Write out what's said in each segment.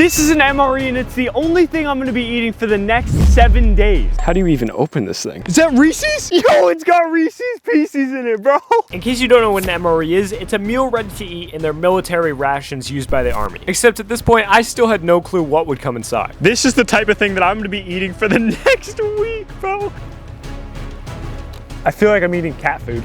This is an MRE and it's the only thing I'm gonna be eating for the next 7 days. How do you even open this thing? Is that Reese's? Yo, it's got Reese's Pieces in it, bro. In case you don't know what an MRE is, it's a meal ready to eat in their military rations used by the army. Except at this point, I still had no clue what would come inside. This is the type of thing that I'm gonna be eating for the next week, bro. I feel like I'm eating cat food.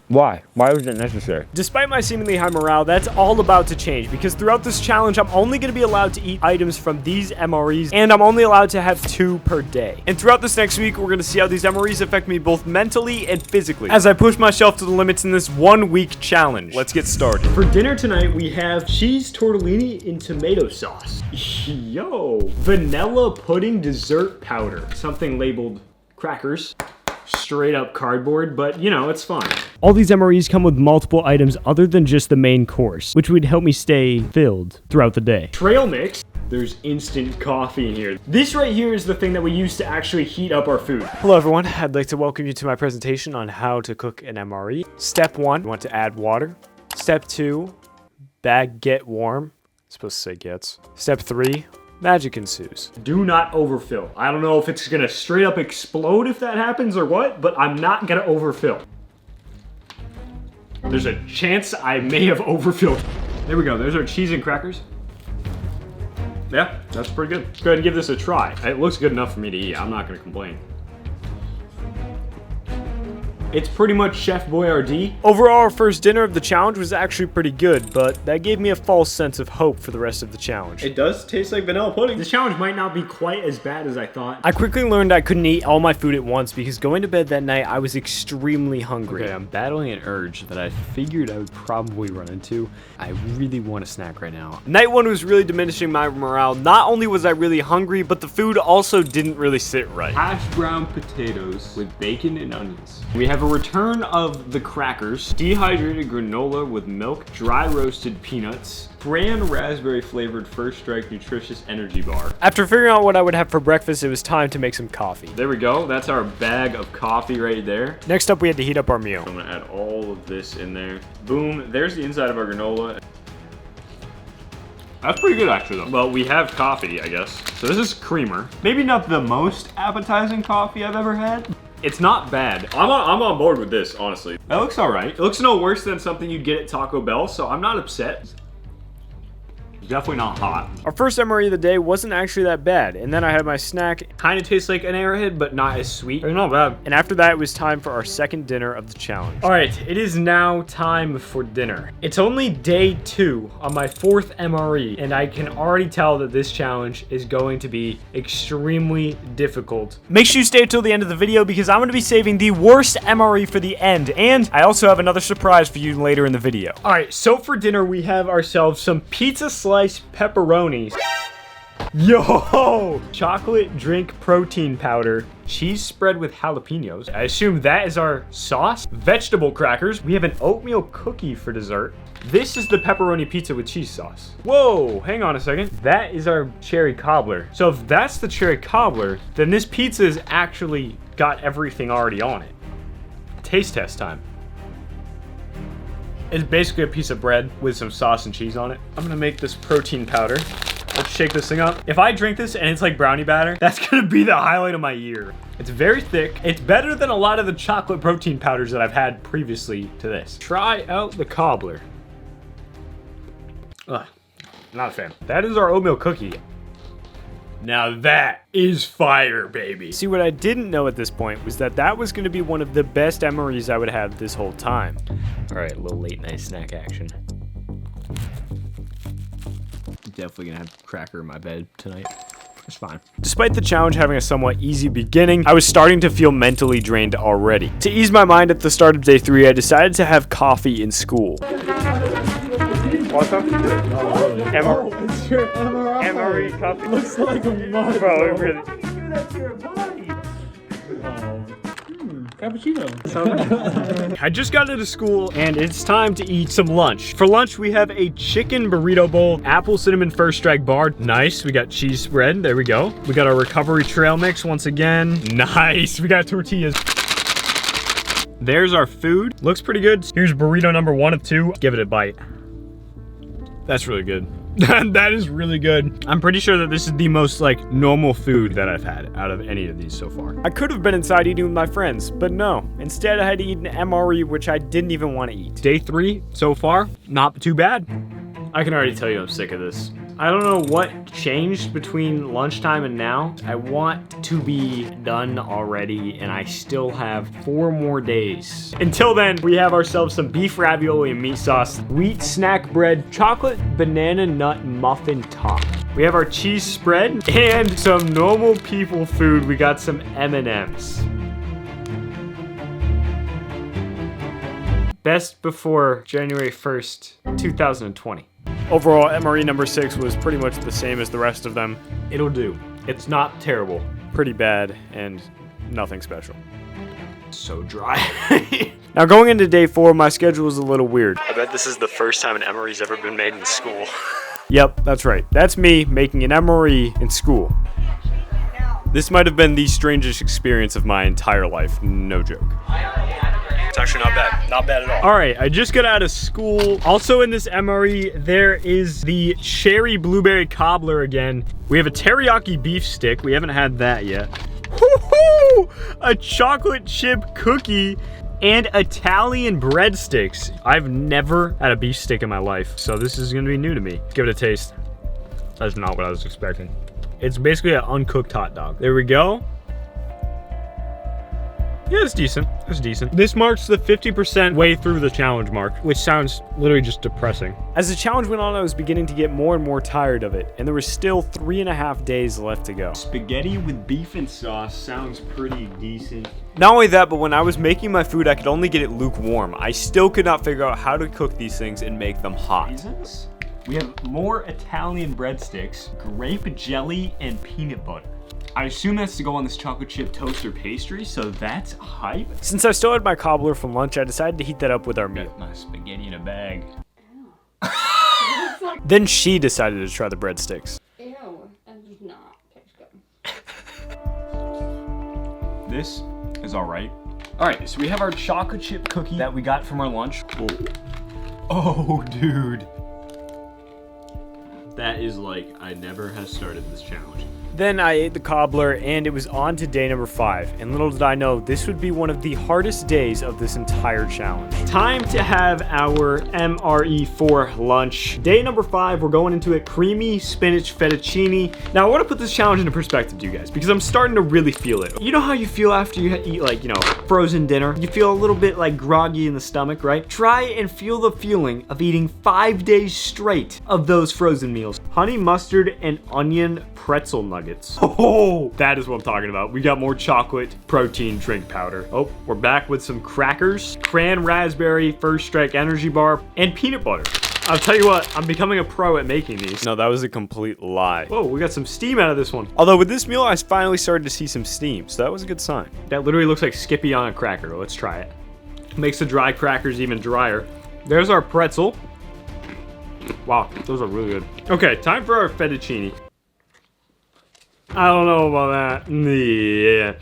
Why? Why was it necessary? Despite my seemingly high morale, that's all about to change because throughout this challenge, I'm only going to be allowed to eat items from these MREs and I'm only allowed to have 2 per day. And throughout this next week, we're going to see how these MREs affect me both mentally and physically as I push myself to the limits in this 1 week challenge. Let's get started. For dinner tonight, we have cheese tortellini in tomato sauce. Yo, vanilla pudding dessert powder. Something labeled crackers. Straight up cardboard, but you know, it's fine. All these MREs come with multiple items other than just the main course, which would help me stay filled throughout the day. Trail mix. There's instant coffee in here. This right here is the thing that we use to actually heat up our food. Hello everyone, I'd like to welcome you to my presentation on how to cook an MRE. Step 1, you want to add water. Step 2, bag get warm. It's supposed to say gets. Step 3, magic ensues. Do not overfill. I don't know if it's gonna straight up explode if that happens or what, but I'm not gonna overfill. There's a chance I may have overfilled. There we go, there's our cheese and crackers. Yeah, that's pretty good. Let's go ahead and give this a try. It looks good enough for me to eat, I'm not gonna complain. It's pretty much Chef Boyardee. Overall, our first dinner of the challenge was actually pretty good, but that gave me a false sense of hope for the rest of the challenge. It does taste like vanilla pudding. This challenge might not be quite as bad as I thought. I quickly learned I couldn't eat all my food at once because going to bed that night, I was extremely hungry. Okay, I'm battling an urge that I figured I would probably run into. I really want a snack right now. Night 1 was really diminishing my morale. Not only was I really hungry, but the food also didn't really sit right. Hash brown potatoes with bacon and onions. We have a return of the crackers, dehydrated granola with milk, dry roasted peanuts, bran raspberry flavored First Strike nutritious energy bar. After figuring out what I would have for breakfast, it was time to make some coffee. There we go. That's our bag of coffee right there. Next up, we had to heat up our meal. I'm gonna add all of this in there. Boom. There's the inside of our granola. That's pretty good actually though. Well, we have coffee, I guess. So this is creamer. Maybe not the most appetizing coffee I've ever had. It's not bad. I'm on board with this, honestly. That looks all right. It looks no worse than something you'd get at Taco Bell, so I'm not upset. Definitely not hot. Our first MRE of the day wasn't actually that bad, and then I had my snack. It kind of tastes like an Arrowhead, but not as sweet. It's not bad. And after that, it was time for our second dinner of the challenge. All right, it is now time for dinner. It's only day 2 on my 4th MRE, and I can already tell that this challenge is going to be extremely difficult. Make sure you stay till the end of the video because I'm going to be saving the worst MRE for the end, and I also have another surprise for you later in the video. All right, so for dinner, we have ourselves some pizza slice pepperonis. Yo! Chocolate drink protein powder. Cheese spread with jalapenos. I assume that is our sauce. Vegetable crackers. We have an oatmeal cookie for dessert. This is the pepperoni pizza with cheese sauce. Whoa, hang on a second. That is our cherry cobbler. So if that's the cherry cobbler, then this pizza has actually got everything already on it. Taste test time. It's basically a piece of bread with some sauce and cheese on it. I'm gonna make this protein powder. Let's shake this thing up. If I drink this and it's like brownie batter, that's gonna be the highlight of my year. It's very thick. It's better than a lot of the chocolate protein powders that I've had previously to this. Try out the cobbler. Ugh, not a fan. That is our oatmeal cookie. Now that is fire, baby. See, what I didn't know at this point was that that was going to be one of the best MREs I would have this whole time. All right, a little late night snack action. Definitely gonna have cracker in my bed tonight. It's fine. Despite the challenge having a somewhat easy beginning, I was starting to feel mentally drained already. To ease my mind at the start of day 3, I decided to have coffee in school. What's up? It's your MRE coffee. Looks like a mug. Bro, it really. Give that to your body. Cappuccino. I just got into school and it's time to eat some lunch. For lunch, we have a chicken burrito bowl, apple cinnamon First Strike bar. Nice. We got cheese spread. There we go. We got our recovery trail mix once again. Nice. We got tortillas. There's our food. Looks pretty good. Here's burrito number 1 of 2. Give it a bite. That's really good. That is really good. I'm pretty sure that this is the most like normal food that I've had out of any of these so far. I could have been inside eating with my friends, but no. Instead, I had to eat an MRE, which I didn't even want to eat. Day 3 so far, not too bad. I can already tell you I'm sick of this. I don't know what changed between lunchtime and now. I want to be done already, and I still have 4 more days. Until then, we have ourselves some beef ravioli and meat sauce, wheat snack bread, chocolate banana nut muffin top. We have our cheese spread, and some normal people food. We got some M&Ms. Best before January 1st, 2020. Overall, MRE number 6 was pretty much the same as the rest of them. It'll do. It's not terrible. Pretty bad and nothing special. So dry. Now going into day 4, my schedule was a little weird. I bet this is the first time an MRE's ever been made in school. Yep, that's right. That's me making an MRE in school. This might have been the strangest experience of my entire life. No joke. It's actually not bad. Not bad at all. All right, I just got out of school. Also in this MRE, there is the cherry blueberry cobbler again. We have a teriyaki beef stick. We haven't had that yet. Woo-hoo! A chocolate chip cookie and Italian breadsticks. I've never had a beef stick in my life, so this is gonna be new to me. Give it a taste. That's not what I was expecting. It's basically an uncooked hot dog. There we go. Yeah, it's decent. It's decent. This marks the 50% way through the challenge mark, which sounds literally just depressing. As the challenge went on, I was beginning to get more and more tired of it, and there was still 3.5 days left to go. Spaghetti with beef and sauce sounds pretty decent. Not only that, but when I was making my food, I could only get it lukewarm. I still could not figure out how to cook these things and make them hot. Raisins? We have more Italian breadsticks, grape jelly, and peanut butter. I assume that's to go on this chocolate chip toaster pastry, so that's hype. Since I still had my cobbler from lunch, I decided to heat that up with our meal. Got my spaghetti in a bag. Then she decided to try the breadsticks. Ew, that does not taste good. This is all right. All right, so we have our chocolate chip cookie that we got from our lunch. Oh, dude. That is like, I never have started this challenge. Then I ate the cobbler and it was on to day number 5. And little did I know, this would be one of the hardest days of this entire challenge. Time to have our MRE for lunch. Day number 5, we're going into it, creamy spinach fettuccine. Now I want to put this challenge into perspective to you guys because I'm starting to really feel it. You know how you feel after you eat like, you know, frozen dinner? You feel a little bit like groggy in the stomach, right? Try and feel the feeling of eating 5 days straight of those frozen meals. Honey mustard and onion pretzel nuggets. Oh, that is what I'm talking about. We got more chocolate protein drink powder. Oh, we're back with some crackers, cran raspberry, first strike energy bar, and peanut butter. I'll tell you what, I'm becoming a pro at making these. No, that was a complete lie. Whoa, we got some steam out of this one. Although with this meal, I finally started to see some steam, so that was a good sign. That literally looks like Skippy on a cracker. Let's try it. Makes the dry crackers even drier. There's our pretzel. Wow, those are really good. Okay, time for our fettuccine. I don't know about that. Yeah.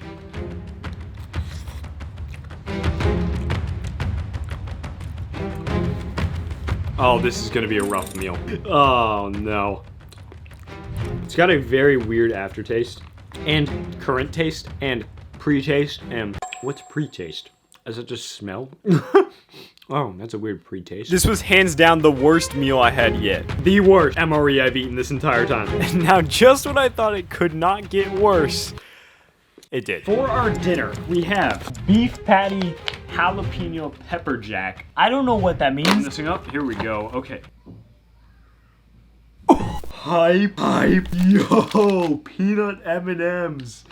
Oh, this is gonna be a rough meal. Oh no. It's got a very weird aftertaste and current taste and pre-taste. And what's pre-taste? Does it just smell? Oh, that's a weird pre-taste. This was hands down the worst meal I had yet. The worst MRE I've eaten this entire time. And now just when I thought it could not get worse, it did. For our dinner, we have beef patty, jalapeno pepper jack. I don't know what that means. Messing up, here we go, okay. Oh, hype, yo, peanut M&Ms.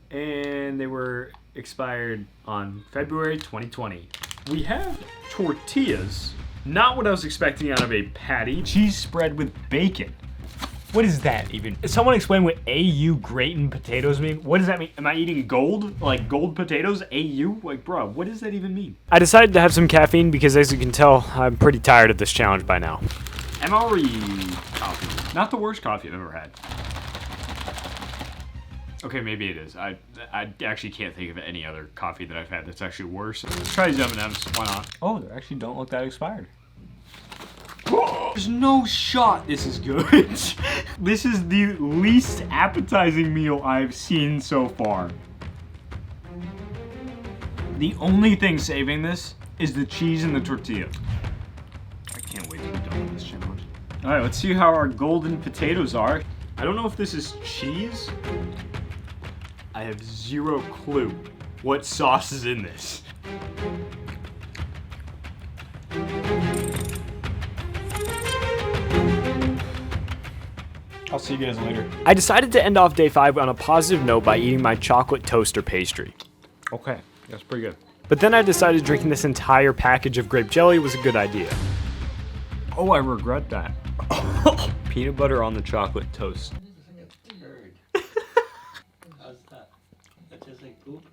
And they were expired on February 2020. We have tortillas, not what I was expecting out of a patty. Cheese spread with bacon. What is that even? Someone explain what AU gratin potatoes mean. What does that mean? Am I eating gold? Like gold potatoes? AU? Like, bro, what does that even mean? I decided to have some caffeine because as you can tell, I'm pretty tired of this challenge by now. MRE coffee. Not the worst coffee I've ever had. Okay, maybe it is. I actually can't think of any other coffee that I've had that's actually worse. Let's try these M&Ms. Why not? Oh, they actually don't look that expired. There's no shot this is good. This is the least appetizing meal I've seen so far. The only thing saving this is the cheese and the tortilla. I can't wait to be done with this challenge. All right, let's see how our golden potatoes are. I don't know if this is cheese. I have zero clue what sauce is in this. I'll see you guys later. I decided to end off day 5 on a positive note by eating my chocolate toaster pastry. Okay, that's pretty good. But then I decided drinking this entire package of grape jelly was a good idea. Oh, I regret that. Peanut butter on the chocolate toast. How's that? That tastes like poop?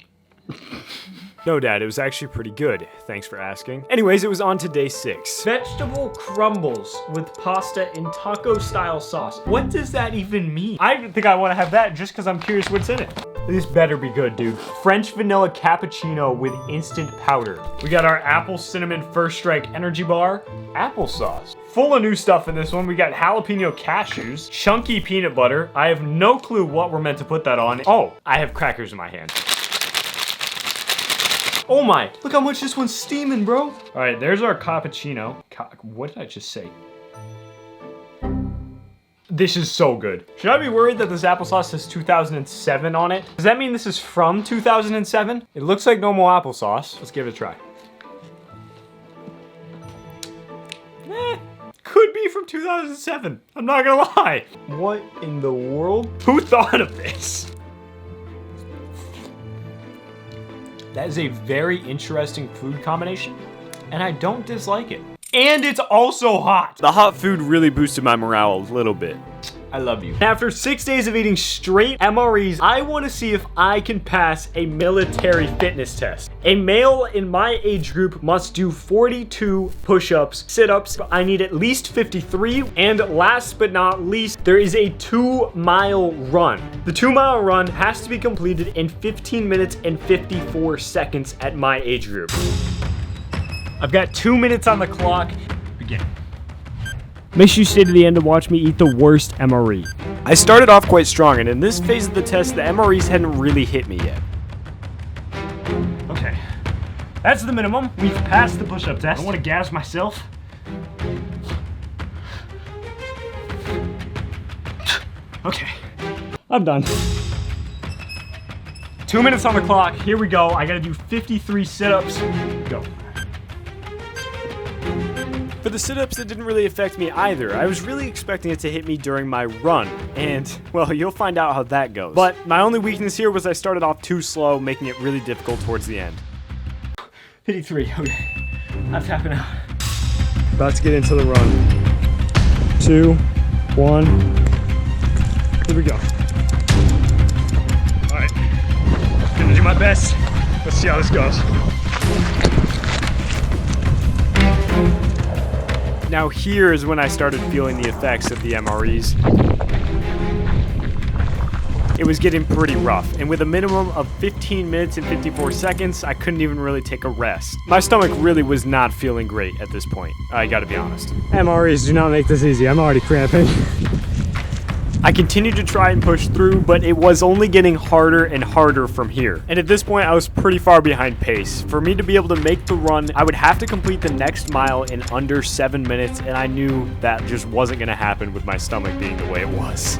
No, Dad, it was actually pretty good. Thanks for asking. Anyways, it was on to day 6. Vegetable crumbles with pasta in taco-style sauce. What does that even mean? I think I want to have that just because I'm curious what's in it. This better be good, dude. French vanilla cappuccino with instant powder. We got our apple cinnamon first strike energy bar. Applesauce. Full of new stuff in this one. We got jalapeno cashews, chunky peanut butter. I have no clue what we're meant to put that on. Oh, I have crackers in my hand. Oh my, look how much this one's steaming, bro. All right, there's our cappuccino. What did I just say? This is so good. Should I be worried that this applesauce says 2007 on it? Does that mean this is from 2007? It looks like normal applesauce. Let's give it a try. Could be from 2007. I'm not gonna lie. What in the world? Who thought of this? That is a very interesting food combination, and I don't dislike it. And it's also hot. The hot food really boosted my morale a little bit. I love you. After 6 days of eating straight MREs, I want to see if I can pass a military fitness test. A male in my age group must do 42 push-ups, sit-ups. I need at least 53. And last but not least, there is a 2-mile run. The 2-mile run has to be completed in 15 minutes and 54 seconds at my age group. I've got 2 minutes on the clock. Begin. Make sure you stay to the end to watch me eat the worst MRE. I started off quite strong, and in this phase of the test, the MREs hadn't really hit me yet. Okay, that's the minimum. We've passed the push-up test. I don't want to gas myself. Okay, I'm done. 2 minutes on the clock. Here we go. I gotta do 53 sit-ups. Go. For the sit-ups, it didn't really affect me either. I was really expecting it to hit me during my run, and, well, you'll find out how that goes. But my only weakness here was I started off too slow, making it really difficult towards the end. 53, okay. I'm tapping out. About to get into the run. 2, 1. Here we go. All right, gonna do my best. Let's see how this goes. Now here is when I started feeling the effects of the MREs. It was getting pretty rough, and with a minimum of 15 minutes and 54 seconds, I couldn't even really take a rest. My stomach really was not feeling great at this point, I gotta be honest. MREs do not make this easy, I'm already cramping. I continued to try and push through, but it was only getting harder and harder from here. And at this point, I was pretty far behind pace. For me to be able to make the run, I would have to complete the next mile in under 7 minutes, and I knew that just wasn't gonna happen with my stomach being the way it was.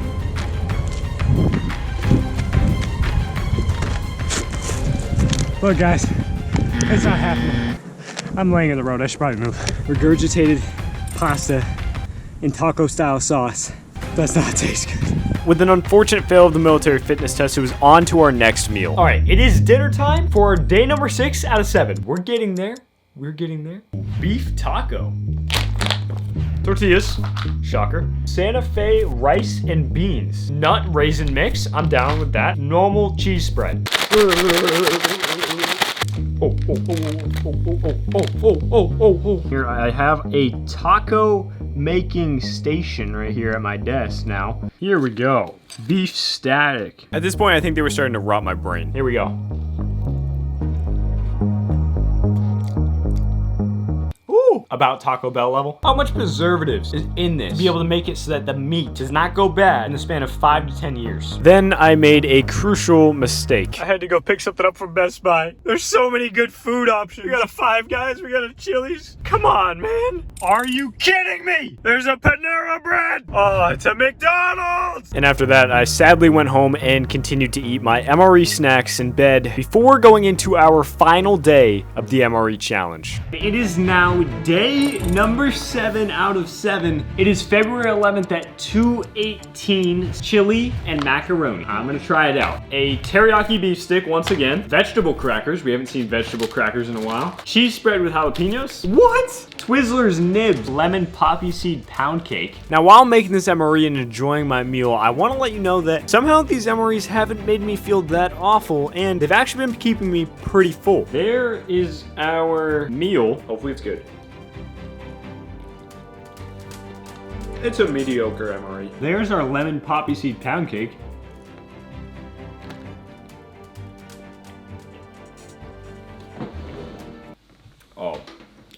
Look guys, it's not happening. I'm laying in the road, I should probably move. Regurgitated pasta in taco style sauce. Does not taste good. With an unfortunate fail of the military fitness test, it was on to our next meal. All right, it is dinner time for day number 6 out of 7. We're getting there. We're getting there. Beef taco. Tortillas. Shocker. Santa Fe rice and beans. Nut raisin mix. I'm down with that. Normal cheese spread. Here I have a taco making station right here at my desk now. Here we go. Beef static. At this point, I think they were starting to rot my brain. Here we go. Ooh, about Taco Bell level. How much preservatives is in this to be able to make it so that the meat does not go bad in the span of 5 to 10 years? Then I made a crucial mistake. I had to go pick something up from Best Buy. There's so many good food options. We got a Five Guys, we got a Chili's. Come on, man. Are you kidding me? There's a Panera Bread. Oh, it's a McDonald's. And after that, I sadly went home and continued to eat my MRE snacks in bed before going into our final day of the MRE challenge. It is now day number 7 out of 7. It is February 11th at 2:18. Chili and macaroni. I'm gonna try it out. A teriyaki beef stick once again. Vegetable crackers. We haven't seen vegetable crackers in a while. Cheese spread with jalapenos. What? Twizzlers nibs. Lemon poppy seed pound cake. Now while making this MRE and enjoying my meal, I want to let you know that somehow these MREs haven't made me feel that awful, and they've actually been keeping me pretty full. There is our meal. Hopefully it's good. It's a mediocre MRE. There's our lemon poppy seed pound cake. Oh.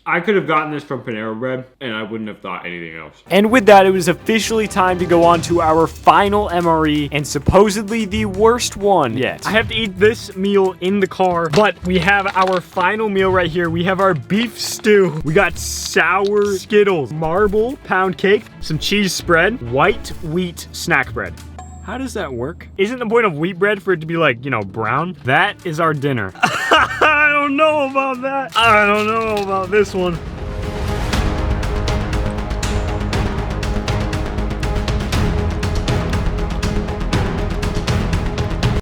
I could have gotten this from Panera Bread, and I wouldn't have thought anything else. And with that, it was officially time to go on to our final MRE, and supposedly the worst one yet. I have to eat this meal in the car, but we have our final meal right here. We have our beef stew. We got sour Skittles, marble pound cake, some cheese spread, white wheat snack bread. How does that work? Isn't the point of wheat bread for it to be like, you know, brown? That is our dinner. I don't know about that. I don't know about this one.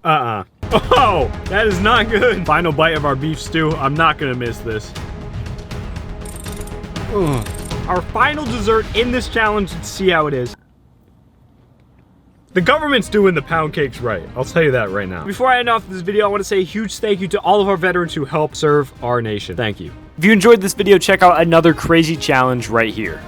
Oh, that is not good. Final bite of our beef stew. I'm not gonna miss this. Ugh. Our final dessert in this challenge, let's see how it is. The government's doing the pound cakes right. I'll tell you that right now. Before I end off this video, I want to say a huge thank you to all of our veterans who help serve our nation. Thank you. If you enjoyed this video, check out another crazy challenge right here.